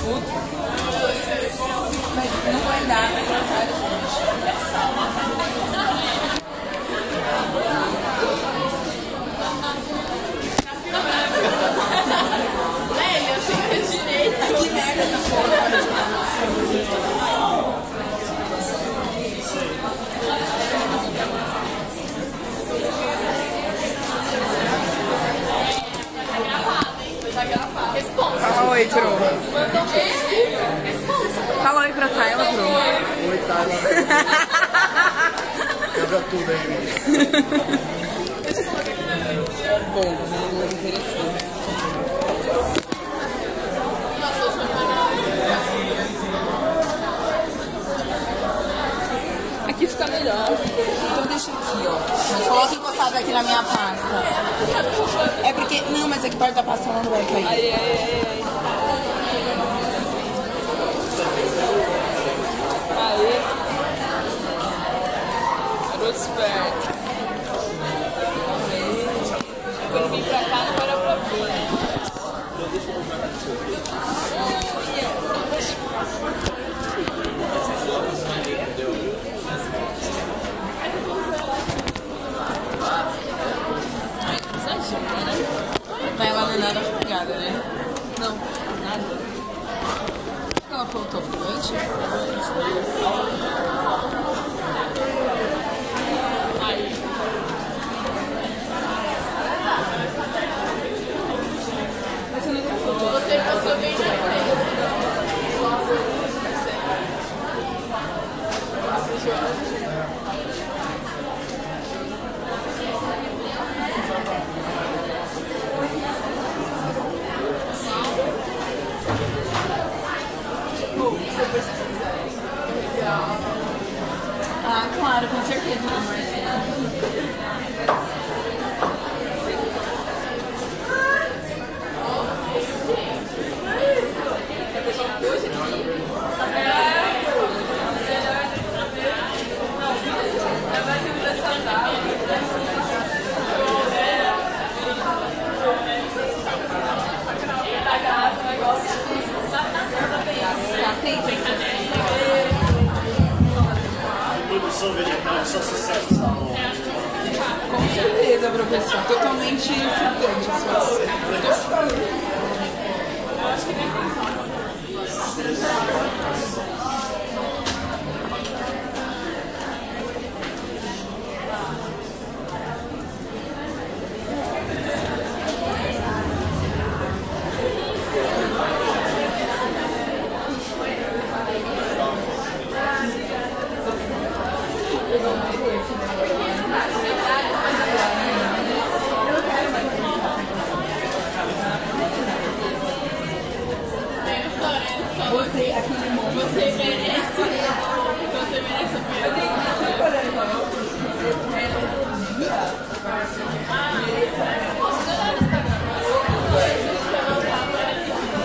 puto. Mas não vai dar pra trocar de Eu fico direito. Que merda essa porra. Responsa. Fala oi, Pro. Responsa. Fala oi pra Tayla, Pro. Oi, Tayla. Quebra tudo aí. Bom, muito interessante. Aqui fica melhor. Então deixa aqui, ó. Mas coloca encostado aqui na minha pasta. É porque... Não, mas aqui perto da pasta não vai cair. Aí. Garoto esperto. Quando vim pra cá, não era pra ver. Mas ela não é nada folgada, né? Não, nada. Ela falou que ofegante? Você não gostou? Você passou bem na Ah, claro, com certeza. Produção vegetal, só sucesso, tá bom? Com certeza, professor. Totalmente importante isso. Você merece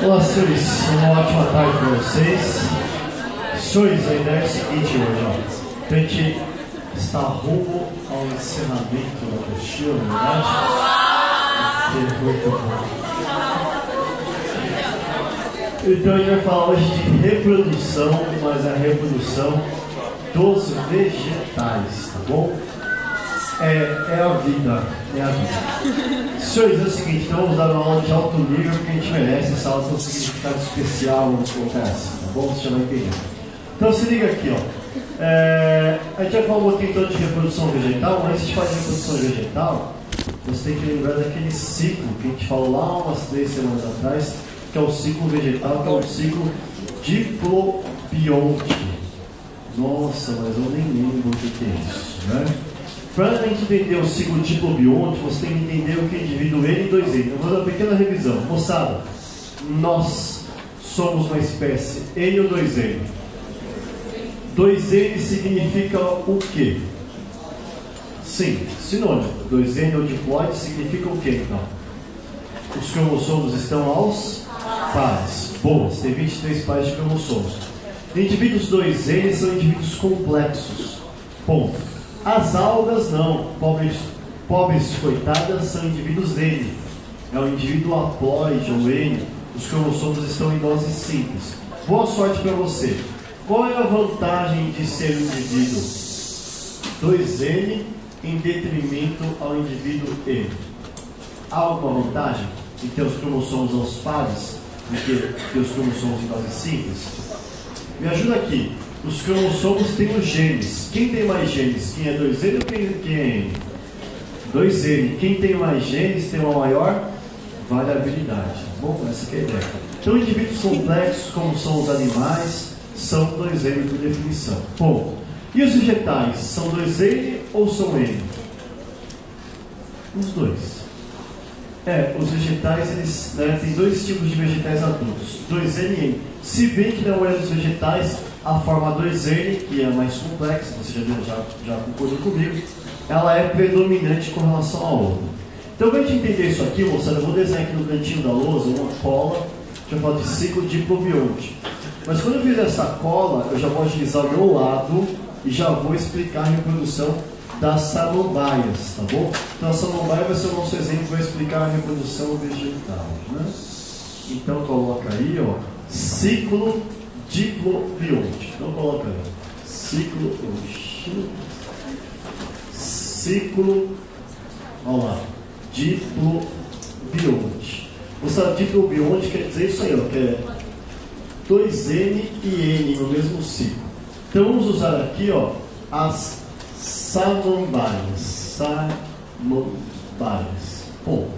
Olá, senhores. Uma ótima tarde para vocês. Senhores, a ideia é a seguinte hoje, ó. A gente está rumo ao encerramento da apostila, na verdade. Que é muito bom. Então a gente vai falar hoje de reprodução, mas a reprodução dos vegetais, tá bom? É a vida, é a vida. Senhores, é o seguinte, então vamos dar uma aula de alto nível porque a gente merece. Essa aula tem um significado especial, vamos colocar assim, tá bom? Você já vai entender. Então se liga aqui, ó. A gente vai falar um pouquinho então de reprodução vegetal, mas antes de falar de reprodução vegetal, você tem que lembrar daquele ciclo que a gente falou lá umas 3 semanas atrás, que é o ciclo vegetal, que é o ciclo diplobionte. Nossa, mas eu nem lembro o que é isso, né? Para a gente entender o ciclo diplobionte, você tem que entender o que é indivíduo N e 2N. Eu vou dar uma pequena revisão. Moçada, nós somos uma espécie N ou 2N? 2N significa o quê? Sim, sinônimo. 2N ou diploide significa o quê, então? Os cromossomos estão aos pares. Boas, tem 23 pares de cromossomos. Indivíduos 2N são indivíduos complexos. Ponto. As algas não. Pobres coitadas são indivíduos N. É o indivíduo haploide ou N, Os cromossomos estão em doses simples. Boa sorte para você. Qual é a vantagem de ser um indivíduo 2N em detrimento ao indivíduo N? Há alguma vantagem em ter os cromossomos aos pares do que os cromossomos em doses simples? Me ajuda aqui. Os cromossomos têm os genes. Quem tem mais genes? Quem é 2N ou quem é N? 2N. Quem tem mais genes tem uma maior variabilidade. Bom, essa aqui é a ideia. Então, indivíduos complexos, como são os animais, são 2N por definição. Bom, e os vegetais? São 2N ou são N? Os dois. Os vegetais, eles têm dois tipos de vegetais adultos, 2N e N. Se bem que na maioria dos vegetais, a forma 2N, que é a mais complexa, você já concordou comigo, ela é predominante com relação à outra. Então, para a gente entender isso aqui, moçada, eu vou desenhar aqui no cantinho da lousa uma cola, que eu falo de ciclo diplobionte. Mas quando eu fizer essa cola, eu já vou agilizar o meu lado e já vou explicar a reprodução das samambaias, tá bom? Então a samambaia vai ser o nosso exemplo, vai explicar a reprodução vegetal, né? Então coloca aí, ó, ciclo diplobionte. Então coloca aí, ciclo, olha lá, diplobionte. Essa diplobionte quer dizer isso aí, ó, que é 2N e N no mesmo ciclo. Então vamos usar aqui, ó, as samambaias. Bom,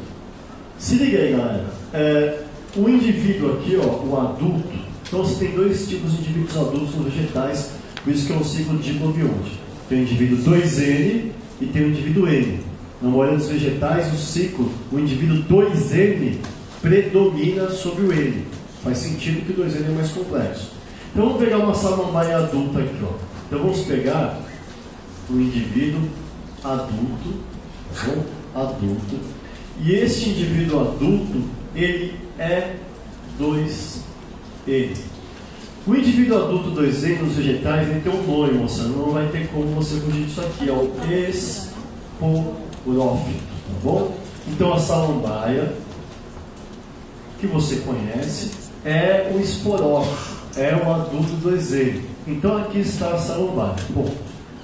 se liga aí, galera. O indivíduo aqui, ó, o adulto. Então você tem dois tipos de indivíduos adultos nos vegetais, por isso que é um ciclo diplobionte. Tem o indivíduo 2N e tem o indivíduo N. Na maioria dos vegetais, o indivíduo 2N predomina sobre o N. Faz sentido que o 2N é mais complexo. Então vamos pegar uma samambaia adulta aqui, ó. Então vamos pegar o indivíduo adulto, tá bom? Adulto. E este indivíduo adulto, ele é 2N. O indivíduo adulto 2N nos vegetais, ele tem um nome, moça. Não vai ter como você fugir disso aqui. É o esporófito, tá bom? Então a samambaia, que você conhece, é o esporófito, é o adulto 2N. Então aqui está a samambaia. Bom,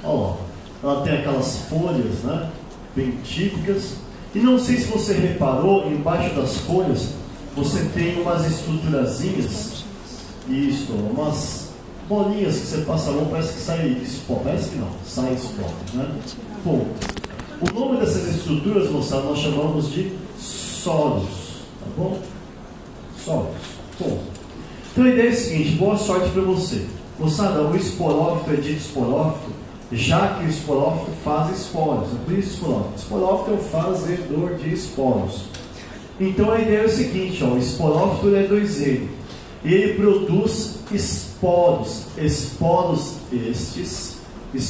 olha lá. Ela tem aquelas folhas, né, bem típicas. E não sei se você reparou, embaixo das folhas, você tem umas estruturazinhas. Isso, umas bolinhas que você passa a mão, parece que sai espó. Parece que não, sai espó, né? Bom, o nome dessas estruturas, moçada, nós chamamos de soros, tá bom? Soros. Bom, então a ideia é a seguinte, boa sorte para você. Moçada, o esporófito é dito esporófito, já que o esporófito faz esporos. É por isso esporófito. Esporófito é o fazedor de esporos. Então a ideia é o seguinte, ó, o esporófito é 2N. E ele produz esporos. Esporos estes, que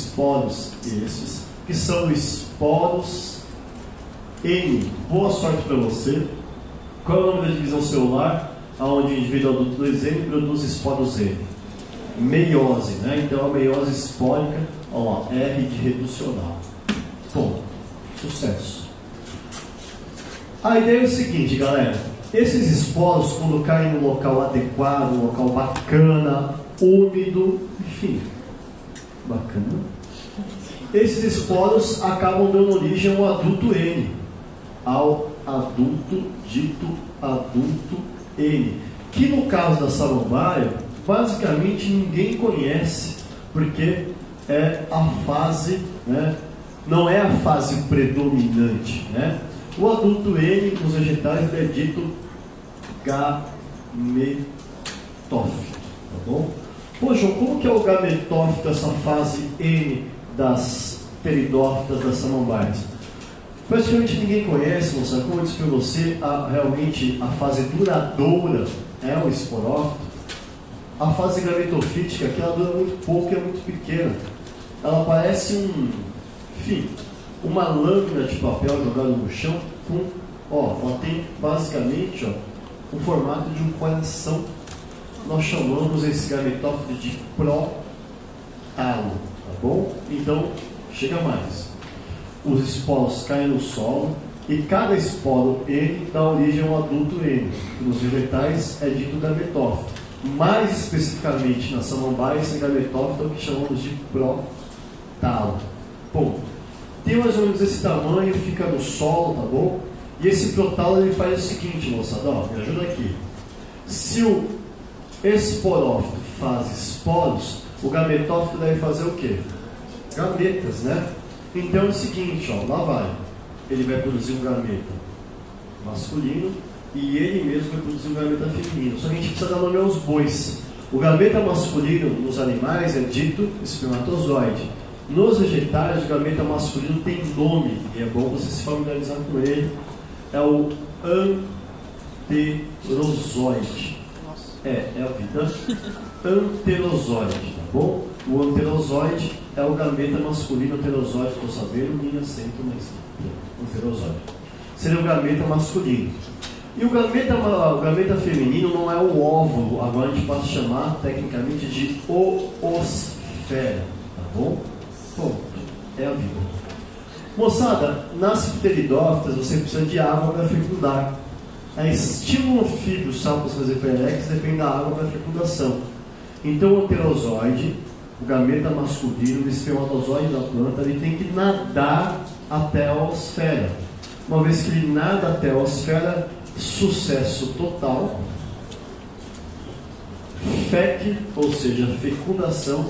são esporos N. Boa sorte para você. Qual é o nome da divisão celular? Onde o indivíduo adulto 2N produz esporos N. Meiose, né? Então a meiose espórica, ó, R de reducional. Bom, sucesso. A ideia é o seguinte, galera. Esses esporos, quando caem no local adequado, um local bacana, úmido, enfim, bacana, esses esporos acabam dando origem ao adulto N, ao adulto dito adulto N, que no caso da samambaia, basicamente ninguém conhece, porque é a fase, né, não é a fase predominante, né? O adulto N nos vegetais é dito gametófito, tá bom? Pô, João, como que é o gametófito, essa fase N das pteridófitas, das samambaias? Praticamente ninguém conhece, moça. Como eu disse para você, realmente a fase duradoura é o esporófito. A fase gametofítica, que ela dura muito pouco e é muito pequena. Ela parece uma lâmina de papel jogada no chão ela tem basicamente, ó, o formato de um coração. Nós chamamos esse gametófito de prótalo, tá bom? Então, chega mais. Os esporos caem no solo, E cada esporo N dá origem a um adulto N, que nos vegetais é dito gametófito. Mais especificamente na samambaia, esse gametófito é o que chamamos de prótalo. Bom, tem mais ou menos esse tamanho, fica no solo, tá bom? E esse prótalo ele faz o seguinte, moçada, ó, me ajuda aqui. Se o esporófito faz esporos, o gametófito deve fazer o quê? Gametas, né? Então é o seguinte, ó, lá vai. Ele vai produzir um gameta masculino e ele mesmo vai produzir um gameta feminino. Só que a gente precisa dar nome aos bois. O gameta masculino nos animais é dito espermatozoide. Nos vegetais, o gameta masculino tem nome, e é bom você se familiarizar com ele. É o anterozoide. É a vida. Anterozoide, tá bom? O anterozoide é o gameta masculino. Anterozoide, estou sabendo, linha sempre, mas anterozoide. Seria o gameta masculino. E o gameta feminino não é o óvulo, agora a gente pode chamar tecnicamente de oosfera, tá bom? Ponto. É a vida. Moçada, nas pteridófitas você precisa de água para fecundar. A estímulo fibro, sapos fazer pelex, depende da água para fecundação. Então o anterozoide, o gameta masculino, o espermatozoide da planta, ele tem que nadar até a osfera. Uma vez que ele nada até a osfera, sucesso total. FEC, ou seja, fecundação.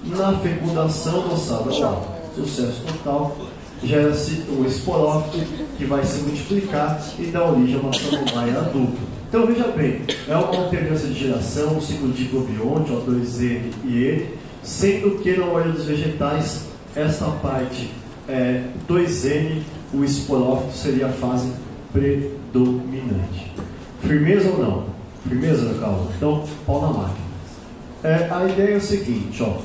Na fecundação, moçada, ó, sucesso total, gera-se um esporófito que vai se multiplicar e dá origem a uma samambaia adulta. Então veja bem, é uma alternância de geração, um ciclo de globionte, O2N e E, sendo que na maioria dos vegetais, esta parte 2N, o esporófito seria a fase predominante. Firmeza ou não? Firmeza, meu carro? Então, pau na máquina. A ideia é o seguinte, ó.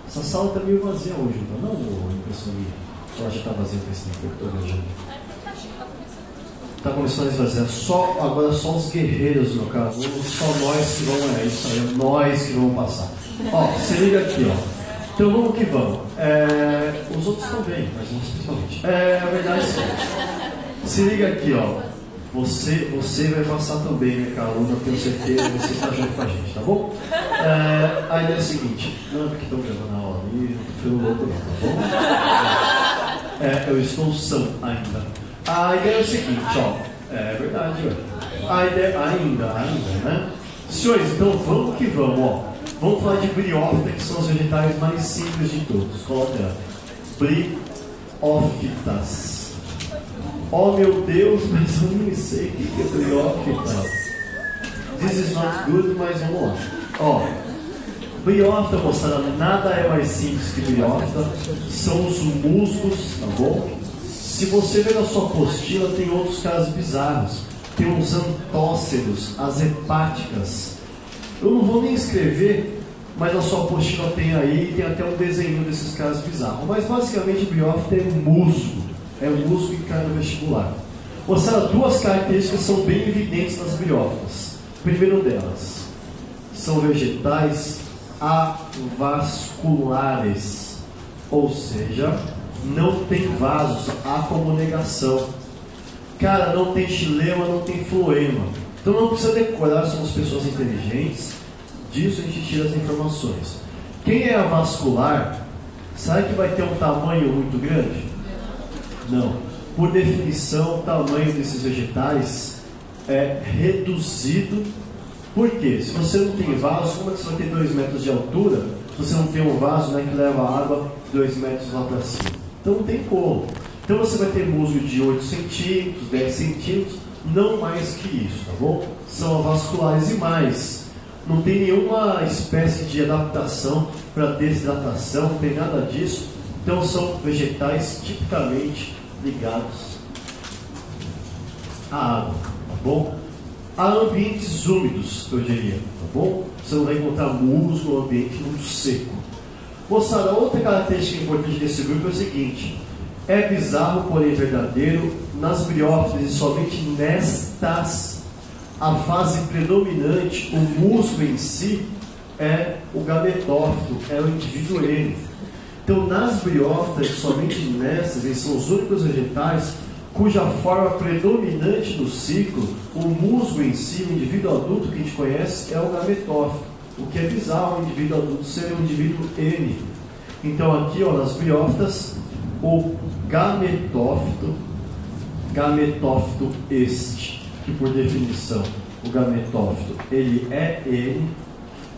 Essa sala está meio vazia hoje, então não, impressão minha. Ela já está vazia para esse tempo que eu estou viajando. Está começando a esvaziar. Agora só os guerreiros, meu caro. Só nós que vamos, isso aí, nós que vamos passar. Ó, se liga aqui, ó. Então vamos que vamos. Os outros também, mas não principalmente. A verdade é se liga aqui, ó. Você vai passar também, minha caluna, eu tenho certeza, você está junto com a gente, tá bom? A ideia é a seguinte, não é porque estão gravando a aula ali, não estou ficando louco não, tá bom? Eu estou são ainda. A ideia é o seguinte, ó, é verdade, ó. A ideia, ainda, né? Senhores, então vamos que vamos, ó. Vamos falar de briófita, que são os vegetais mais simples de todos. Coloca aí, briófitas. Oh meu Deus, mas eu nem sei o que é briófita. This is not good, mas vamos lá. Ó, briófita, moçada, nada é mais simples que briófita. São os musgos, tá bom? Se você ver na sua apostila, tem outros casos bizarros. Tem os antóceros, as hepáticas. Eu não vou nem escrever, mas na sua apostila tem aí, tem até um desenho desses casos bizarros. Mas basicamente briófita é musgo. É o musgo que cai no vestibular. Moçada, duas características são bem evidentes nas briófitas. Primeiro delas, são vegetais avasculares, ou seja, não tem vasos, há como negação. Cara, não tem xilema, não tem floema. Então não precisa decorar, somos pessoas inteligentes. Disso a gente tira as informações. Quem é avascular, sabe que vai ter um tamanho muito grande? Não. Por definição, o tamanho desses vegetais é reduzido. Por quê? Se você não tem vaso, como é que você vai ter 2 metros de altura? Se você não tem um vaso, né, que leva água 2 metros lá para cima. Então não tem como. Então você vai ter musgo de 8 centímetros, 10 centímetros, não mais que isso, tá bom? São avasculares e mais. Não tem nenhuma espécie de adaptação para desidratação, não tem nada disso. Então são vegetais tipicamente ligados à água, tá bom? Há ambientes úmidos, eu diria, tá bom? Você não vai encontrar musgo no ambiente muito seco. Moçada, outra característica importante desse grupo é o seguinte: é bizarro, porém verdadeiro, nas briófitas e somente nestas, a fase predominante, o musgo em si, é o gametófito, é o indivíduo N. Então, nas briófitas, somente nessas, eles são os únicos vegetais cuja forma predominante do ciclo, o musgo em si, o indivíduo adulto que a gente conhece, é o gametófito. O que é bizarro, o indivíduo adulto ser um indivíduo N. Então aqui, ó, nas briófitas, o gametófito este, que por definição, o gametófito, ele é N,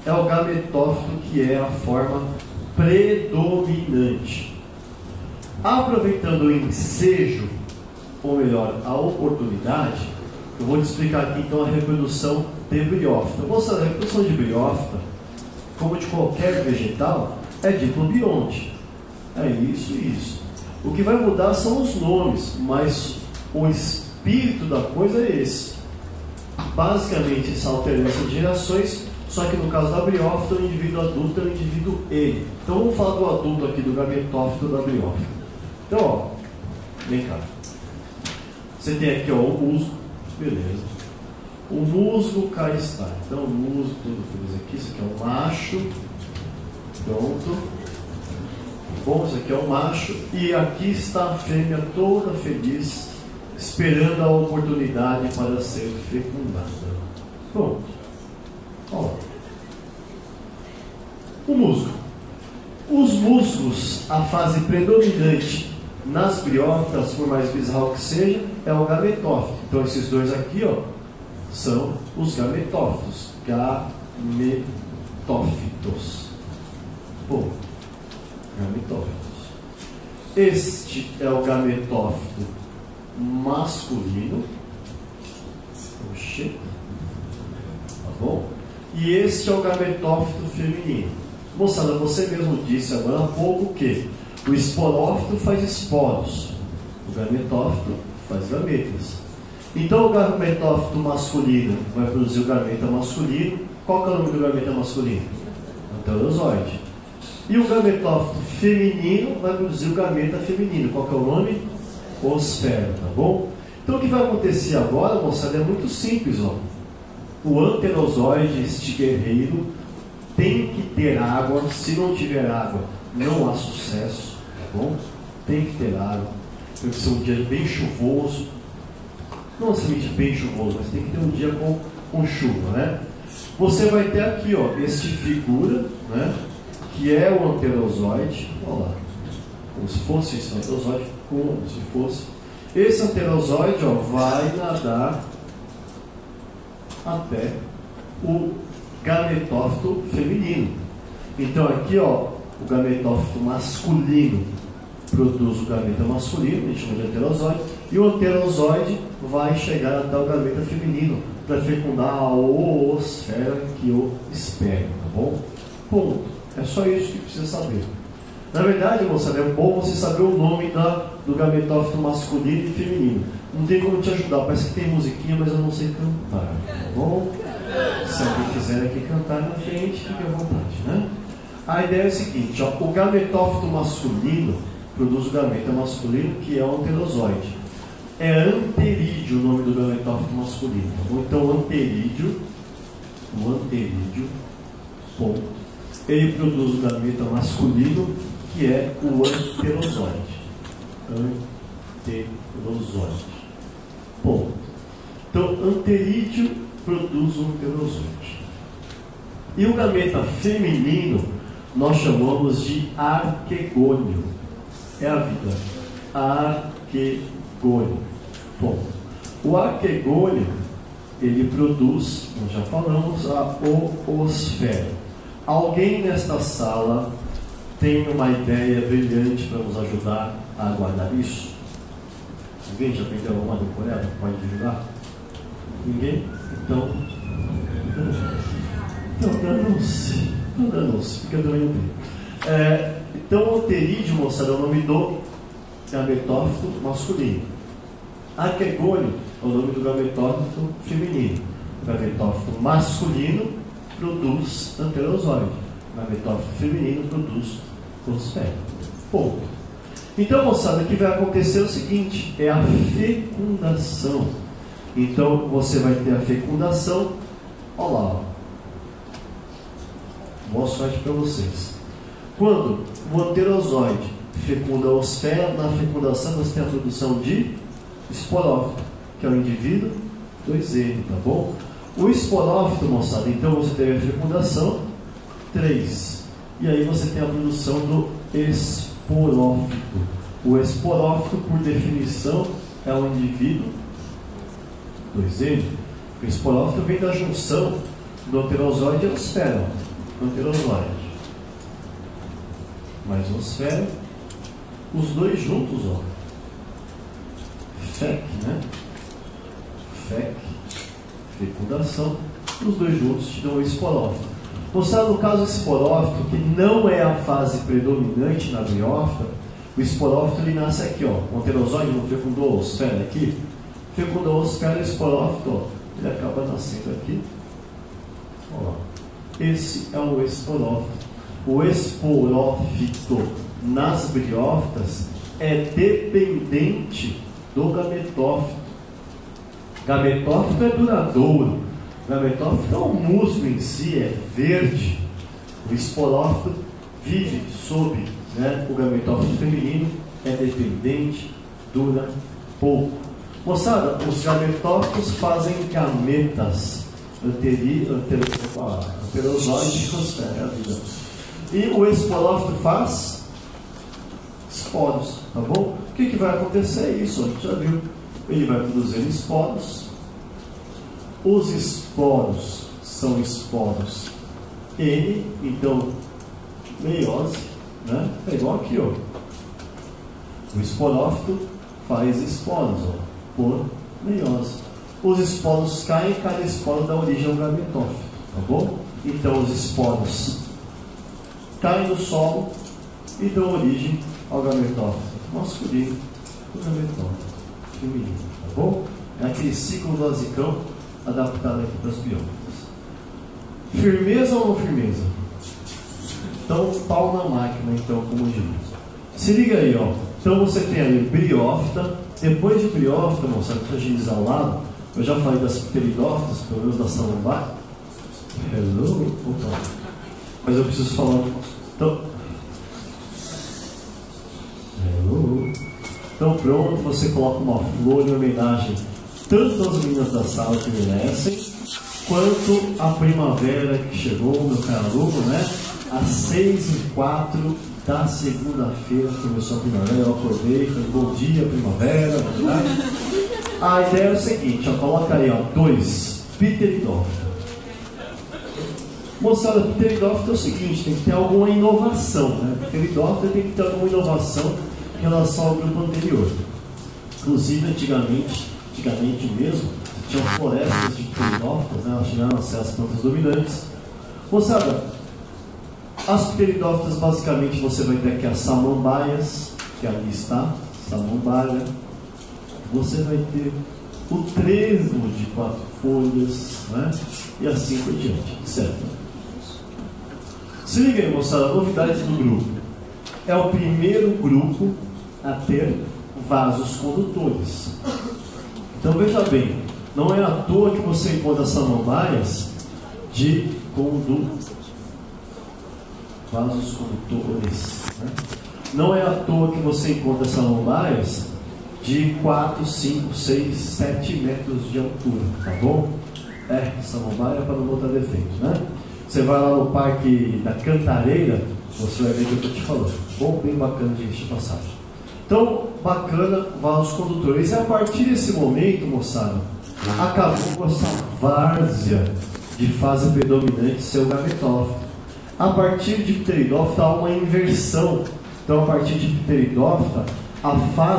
é o gametófito que é a forma predominante. Aproveitando o ensejo, ou melhor, a oportunidade, eu vou te explicar aqui então a reprodução de briófita. Moça, a reprodução de briófita, como de qualquer vegetal, é diplobionte. É isso e isso. O que vai mudar são os nomes, mas o espírito da coisa é esse. Basicamente, essa alternância de gerações, só que no caso da briófita, o indivíduo adulto é o indivíduo N. Então vamos falar do adulto aqui, do gametófito da briófita. Então, ó, vem cá. Você tem aqui, ó, o musgo, beleza. O musgo cá está. Então, o musgo, tudo feliz aqui. Isso aqui é o macho. Pronto. Bom, isso aqui é o macho. E aqui está a fêmea toda feliz, esperando a oportunidade para ser fecundada. Pronto. Ó. O musgo. Os musgos, a fase predominante nas briófitas, por mais bizarro que seja, é o gametófito. Então esses dois aqui, ó, são os gametófitos. Gametófitos. Bom, gametófitos. Este é o gametófito masculino. Oxê. Tá bom? E este é o gametófito feminino. Moçada, você mesmo disse agora há pouco que o esporófito faz esporos, o gametófito faz gametas. Então o gametófito masculino vai produzir o gameta masculino. Qual que é o nome do gameta masculino? Anterozoide. E o gametófito feminino vai produzir o gameta feminino. Qual que é o nome? Osfera, tá bom? Então o que vai acontecer agora, moçada, é muito simples, ó. O anterozoide, este guerreiro, tem que ter água. Se não tiver água, não há sucesso, tá bom? Tem que ter água. Tem que ser um dia bem chuvoso. Não necessariamente bem chuvoso, mas tem que ter um dia com chuva, né? Você vai ter aqui, ó, este figura, né? Que é o anterozoide. Olha lá. Como se fosse esse anterozoide, como se fosse. Esse anterozoide, ó, vai nadar até o gametófito feminino. Então aqui, ó, o gametófito masculino produz o gameta masculino, a gente chama de anterozoide, e o anterozoide vai chegar até o gameta feminino para fecundar a oosfera que o espera, tá bom? Ponto. É só isso que precisa saber. Na verdade, moçada, é bom você saber o nome do gametófito masculino e feminino. Não tem como te ajudar, parece que tem musiquinha, mas eu não sei cantar, tá bom? Se alguém quiser aqui cantar na frente, fique à vontade, né? A ideia é a seguinte, ó, o gametófito masculino produz o gameta masculino, que é o anterozoide. É anterídeo o nome do gametófito masculino. Ou então anterídeo, ponto. Ele produz o gameta masculino, que é o anterozoide. Anterozoide. Ponto. Então, anterídeo produz o anterozoide. E o gameta feminino nós chamamos de arquegônio. É a vida. Arquegônio. Bom, o arquegônio, ele produz, nós já falamos, a oosfera. Alguém nesta sala tem uma ideia brilhante para nos ajudar a guardar isso? Alguém já aprendeu alguma decoreba? Pode ajudar? Ninguém? Então danou-se, porque eu também não tenho. Então, o anterídeo, moçada, é o nome do gametófito masculino. Arquegônio é o nome do gametófito feminino. O gametófito masculino produz anterozoide. O gametófito feminino produz oosfera. Ponto. Então, moçada, o que vai acontecer é o seguinte: é a fecundação. Então, você vai ter a fecundação. Olha lá, ó. Boa sorte para vocês. Quando o anterozoide fecunda a oosfera, na fecundação você tem a produção de esporófito, que é o indivíduo 2N, tá bom? O esporófito, moçada, então você teve a fecundação 3. E aí você tem a produção do esporófito. O esporófito, por definição, é um indivíduo 2N. O esporófito vem da junção do anterozoide e osfera. Anterozoide mais osfera, os dois juntos, ó. FEC, né? FEC, fecundação, os dois juntos te dão o esporófito. Mostrado no caso esporófito, que não é a fase predominante na briófita, o esporófito ele nasce aqui, ó. O anterozoide não fecundou a osfera aqui, fecundou a osfera e o esporófito, ó, ele acaba nascendo aqui. Ó, esse é o esporófito. O esporófito nas briófitas é dependente do gametófito. Gametófito é duradouro. Gametófito é o músculo em si, é verde. O esporófito vive sob, né, o gametófito feminino, é dependente, dura pouco. Moçada, os gametófitos fazem gametas. Anterozoide e osfera, é a vida. E o esporófito faz esporos, tá bom? O que vai acontecer? É isso, a gente já viu. Ele vai produzir esporos. Os esporos são esporos N, então meiose, né? É igual aqui, ó. O esporófito faz esporos, ó, por meiose. Os esporos caem, cada esporo dá origem a um gametófito, tá bom? Então os esporos caem no solo e dão origem ao gametófito masculino e gametófito feminino, tá bom? É aquele ciclo do azicão adaptado aqui para as biófitas. Firmeza ou não firmeza? Então, pau na máquina, então, como diz. Se liga aí, ó. Então você tem ali briófita. Depois de briófita, moçada, para agilizar ao lado, eu já falei das pteridófitas, pelo menos da samambaia. Hello? Opa. Mas eu preciso falar. Então, hello. Então pronto, você coloca uma flor em homenagem tanto às meninas da sala que merecem, quanto à primavera que chegou, meu caro aluno, né? Às 6h04 da segunda-feira começou a primavera, eu acordei, falei, bom dia, primavera, verdade? A ideia é o seguinte, ó, coloca aí, ó, 2, pteridófita. Moçada, pteridófita é o seguinte, tem que ter alguma inovação, né? Pteridófita tem que ter alguma inovação em relação ao grupo anterior. Inclusive, antigamente mesmo, tinham florestas de pteridófitas, né? Elas chegaram a ser as plantas dominantes. Moçada, as pteridófitas, basicamente, você vai ter aqui as samambaias, que ali está, samambaia. Você vai ter o trevo de 4 folhas, né? E assim por diante, certo? Se liga aí, moçada, novidades do grupo. É o primeiro grupo a ter vasos condutores. Então veja bem, não é à toa que você encontra samambaias de vasos condutores, né? Não é à toa que você encontra samambaias de 4, 5, 6, 7 metros de altura, tá bom? Samambaia para não botar defeito, né? Você vai lá no Parque da Cantareira, você vai ver o que eu estou te falando. Bom, bem bacana de passagem. Então, bacana, vasos condutores. E a partir desse momento, moçada, acabou com essa várzea de fase predominante ser o gametófito. A partir de pteridófita há uma inversão. Então, a partir de pteridófita, a fase